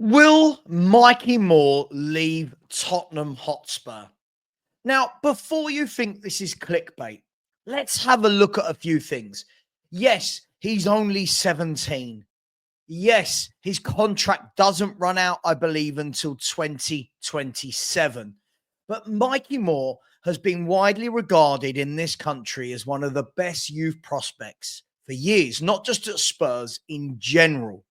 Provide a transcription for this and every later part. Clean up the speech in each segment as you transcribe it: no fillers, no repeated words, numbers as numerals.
Will Mikey Moore leave Tottenham Hotspur? Now, before you think this is clickbait, let's have a look at a few things. Yes, he's only 17. Yes, his contract doesn't run out, I believe, until 2027. But Mikey Moore has been widely regarded in this country as one of the best youth prospects for years, not just at Spurs, in general.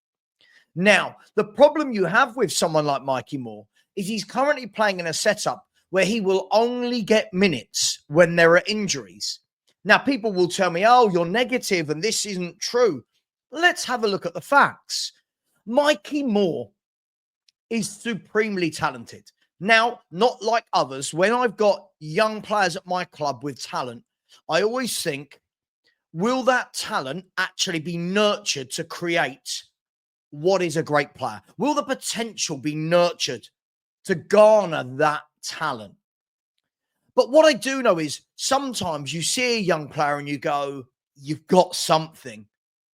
Now, the problem you have with someone like Mikey Moore is he's currently playing in a setup where he will only get minutes when there are injuries. Now, people will tell me, oh, you're negative and this isn't true. Let's have a look at the facts. Mikey Moore is supremely talented. Now, not like others, when I've got young players at my club with talent, I always think, will that talent actually be nurtured to create what is a great player? Will the potential be nurtured to garner that talent? But what I do know is sometimes you see a young player and you go, you've got something.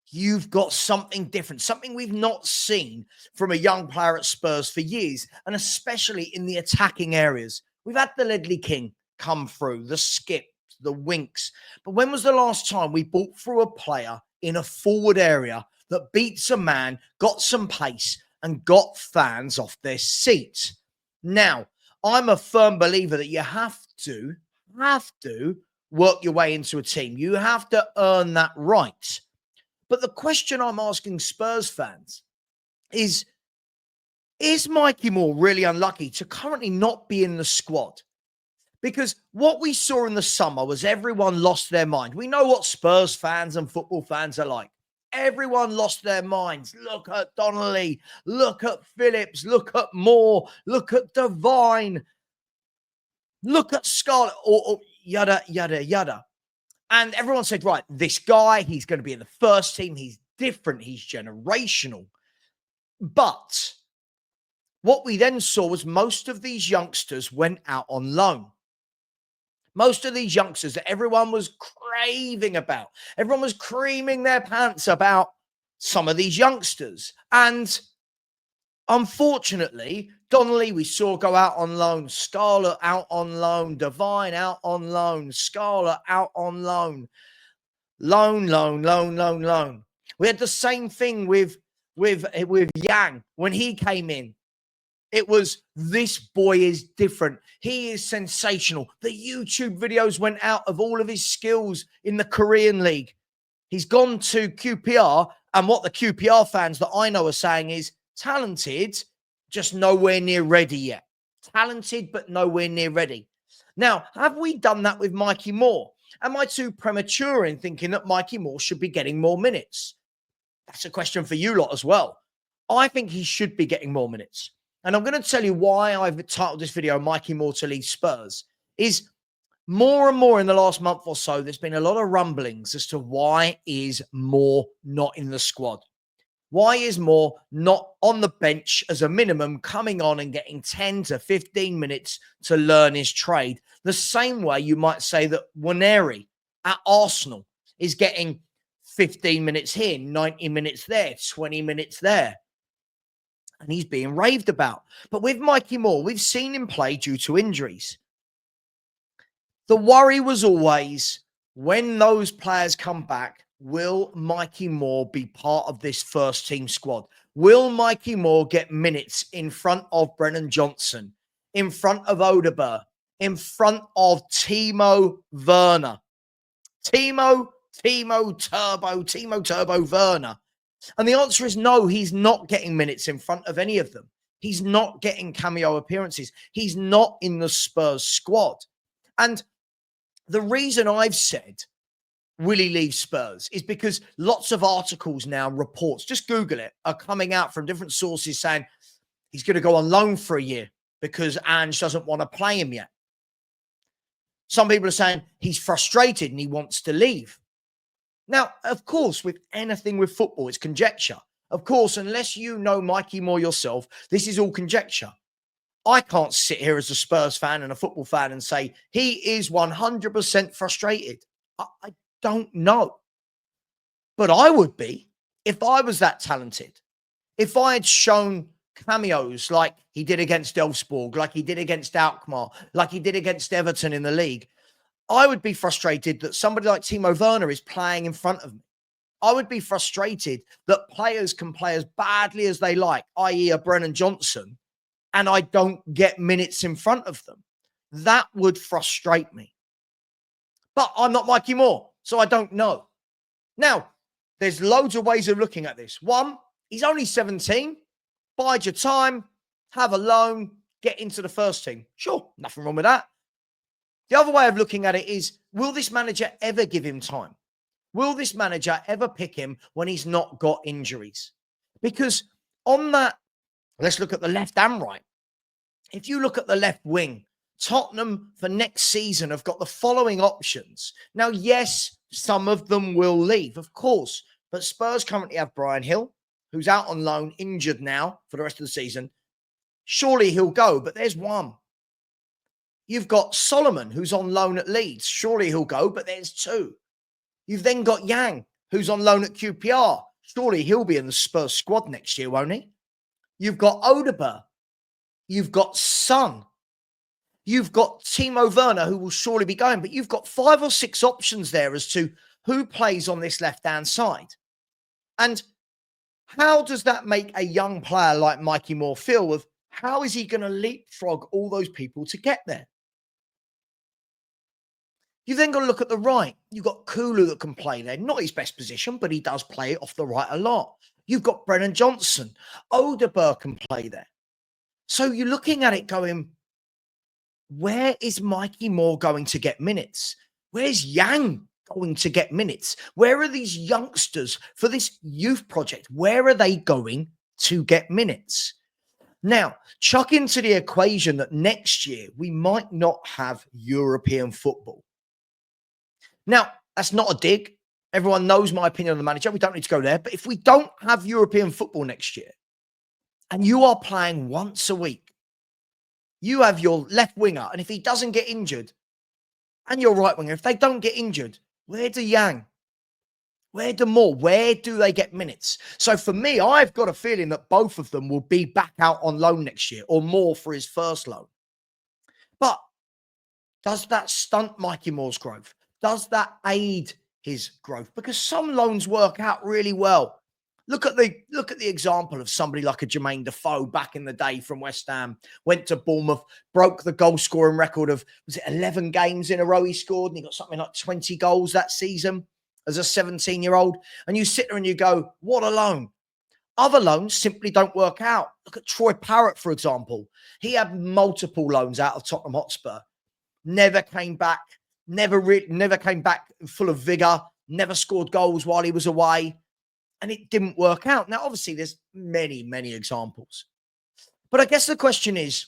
You've got something different, something we've not seen from a young player at Spurs for years, and especially in the attacking areas. We've had the Ledley King come through, the Skip, the Winks. But when was the last time we brought through a player in a forward area that beats a man, got some pace, and got fans off their seats? Now, I'm a firm believer that you have to work your way into a team. You have to earn that right. But the question I'm asking Spurs fans is Mikey Moore really unlucky to currently not be in the squad? Because what we saw in the summer was everyone lost their mind. We know what Spurs fans and football fans are like. Everyone lost their minds. Look at Donnelly. Look at Phillips. Look at Moore. Look at Devine. Look at Scarlett. Or yada, yada, yada. And everyone said, right, this guy, he's going to be in the first team. He's different. He's generational. But what we then saw was most of these youngsters went out on loan. Most of these youngsters that everyone was craving about. Everyone was creaming their pants about some of these youngsters. And unfortunately, Donnelly we saw go out on loan. Scarlett out on loan. Devine out on loan. Scarlett out on loan. Loan. We had the same thing with Yang when he came in. It was, this boy is different. He is sensational. The YouTube videos went out of all of his skills in the Korean league. He's gone to QPR, and what the QPR fans that I know are saying is talented, just nowhere near ready yet. Talented, but nowhere near ready. Now, have we done that with Mikey Moore? Am I too premature in thinking that Mikey Moore should be getting more minutes? That's a question for you lot as well. I think he should be getting more minutes. And I'm going to tell you why I've titled this video, Mikey Moore to leave Spurs, is more and more in the last month or so, there's been a lot of rumblings as to why is Moore not in the squad. Why is Moore not on the bench as a minimum, coming on and getting 10 to 15 minutes to learn his trade? The same way you might say that Waneri at Arsenal is getting 15 minutes here, 90 minutes there, 20 minutes there. And he's being raved about. But with Mikey Moore, we've seen him play due to injuries. The worry was always, when those players come back, will Mikey Moore be part of this first team squad? Will Mikey Moore get minutes in front of Brennan Johnson, in front of Odegaard, in front of Timo Werner? Timo Turbo Werner. And the answer is no, he's not getting minutes in front of any of them. He's not getting cameo appearances. He's not in the Spurs squad. And the reason I've said will he leave Spurs is because lots of articles now, reports, just Google it, are coming out from different sources saying he's going to go on loan for a year because Ange doesn't want to play him yet. Some people are saying he's frustrated and he wants to leave. Now, of course, with anything with football, it's conjecture. Of course, unless you know Mikey Moore yourself, this is all conjecture. I can't sit here as a Spurs fan and a football fan and say he is 100% frustrated. I don't know. But I would be if I was that talented. If I had shown cameos like he did against Elfsborg, like he did against Alkmaar, like he did against Everton in the league, I would be frustrated that somebody like Timo Werner is playing in front of me. I would be frustrated that players can play as badly as they like, i.e. a Brennan Johnson, and I don't get minutes in front of them. That would frustrate me. But I'm not Mikey Moore, so I don't know. Now, there's loads of ways of looking at this. One, he's only 17. Bide your time, have a loan, get into the first team. Sure, nothing wrong with that. The other way of looking at it is, will this manager ever give him time? Will this manager ever pick him when he's not got injuries? Because on that, let's look at the left and right. If you look at the left wing, Tottenham for next season have got the following options. Now, yes, some of them will leave, of course, but Spurs currently have Brian Hill, who's out on loan, injured now for the rest of the season. Surely he'll go, but there's one. You've got Solomon, who's on loan at Leeds. Surely he'll go, but there's two. You've then got Yang, who's on loan at QPR. Surely he'll be in the Spurs squad next year, won't he? You've got Odegaard. You've got Son. You've got Timo Werner, who will surely be going. But you've got 5 or 6 options there as to who plays on this left-hand side. And how does that make a young player like Mikey Moore feel with how is he going to leapfrog all those people to get there? You've then got to look at the right. You've got Kulu that can play there. Not his best position, but he does play off the right a lot. You've got Brennan Johnson. Odegaard can play there. So you're looking at it going, where is Mikey Moore going to get minutes? Where's Yang going to get minutes? Where are these youngsters for this youth project? Where are they going to get minutes? Now, chuck into the equation that next year we might not have European football. Now, that's not a dig. Everyone knows my opinion on the manager. We don't need to go there. But if we don't have European football next year and you are playing once a week, you have your left winger. And if he doesn't get injured and your right winger, if they don't get injured, where do Yang? Where do Moore? Where do they get minutes? So for me, I've got a feeling that both of them will be back out on loan next year or Moore for his first loan. But does that stunt Mikey Moore's growth? Does that aid his growth? Because some loans work out really well. Look at the example of somebody like a Jermaine Defoe back in the day from West Ham, went to Bournemouth, broke the goal scoring record of, was it 11 games in a row he scored, and he got something like 20 goals that season as a 17-year-old. And you sit there and you go, what a loan. Other loans simply don't work out. Look at Troy Parrott, for example. He had multiple loans out of Tottenham Hotspur. Never came back. Never came back full of vigor, never scored goals while he was away, and it didn't work out. Now, obviously, there's many, many examples. But I guess the question is,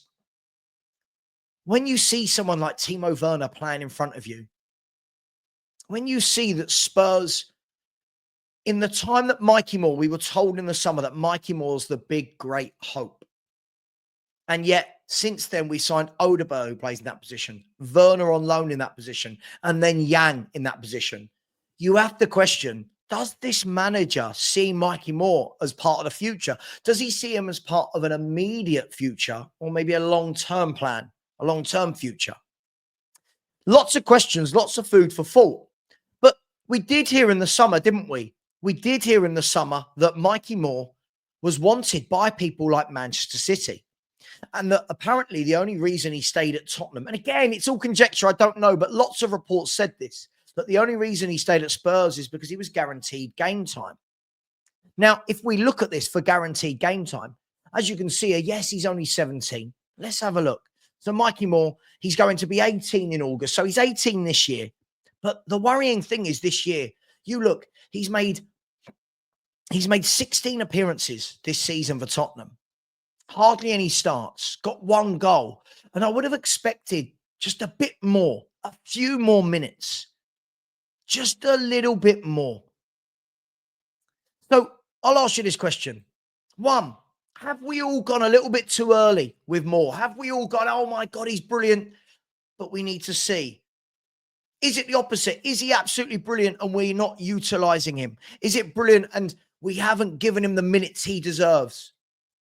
when you see someone like Timo Werner playing in front of you, when you see that Spurs, in the time that Mikey Moore, we were told in the summer that Mikey Moore's the big, great hope. And yet, since then, we signed Odegaard, who plays in that position, Werner on loan in that position, and then Yang in that position. You have to question, does this manager see Mikey Moore as part of the future? Does he see him as part of an immediate future or maybe a long-term plan, a long-term future? Lots of questions, lots of food for thought. But we did hear in the summer, didn't we? We did hear in the summer that Mikey Moore was wanted by people like Manchester City. And that apparently the only reason he stayed at Tottenham, and again, it's all conjecture, I don't know, but lots of reports said this, that the only reason he stayed at Spurs is because he was guaranteed game time. Now, if we look at this for guaranteed game time, as you can see, yes, he's only 17. Let's have a look. So Mikey Moore, he's going to be 18 in August. So he's 18 this year. But the worrying thing is this year, you look, he's made 16 appearances this season for Tottenham. Hardly any starts, got 1 goal. And I would have expected just a bit more, a few more minutes, just a little bit more. So I'll ask you this question. 1, have we all gone a little bit too early with Moore? Have we all gone, oh my God, he's brilliant, but we need to see? Is it the opposite? Is he absolutely brilliant and we're not utilising him? Is it brilliant and we haven't given him the minutes he deserves?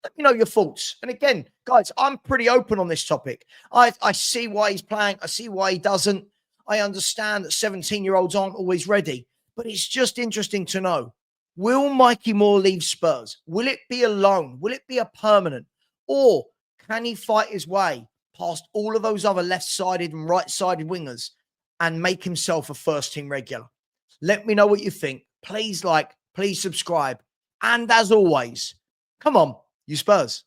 Let me know your thoughts. And again, guys, I'm pretty open on this topic. I see why he's playing. I see why he doesn't. I understand that 17-year-olds aren't always ready, but it's just interesting to know, will Mikey Moore leave Spurs? Will it be a loan? Will it be a permanent? Or can he fight his way past all of those other left-sided and right-sided wingers and make himself a first-team regular? Let me know what you think. Please like, please subscribe. And as always, come on, you Spurs.